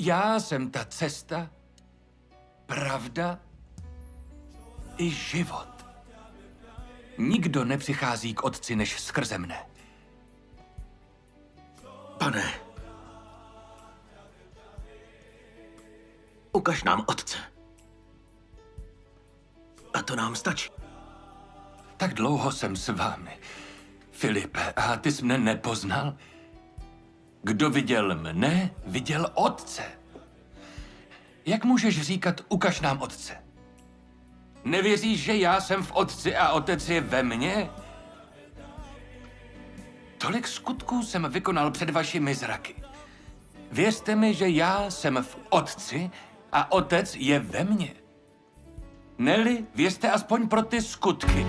Já jsem ta cesta, pravda i život. Nikdo nepřichází k Otci než skrze mne. Pane, ukaž nám Otce. A to nám stačí. Tak dlouho jsem s vámi, Filipe, a ty jsi mne nepoznal? Kdo viděl mne, viděl Otce. Jak můžeš říkat, ukaž nám Otce? Nevěříš, že já jsem v Otci a Otec je ve mně? Tolik skutků jsem vykonal před vašimi zraky. Věřte mi, že já jsem v Otci a Otec je ve mně. Neli, věřte aspoň pro ty skutky.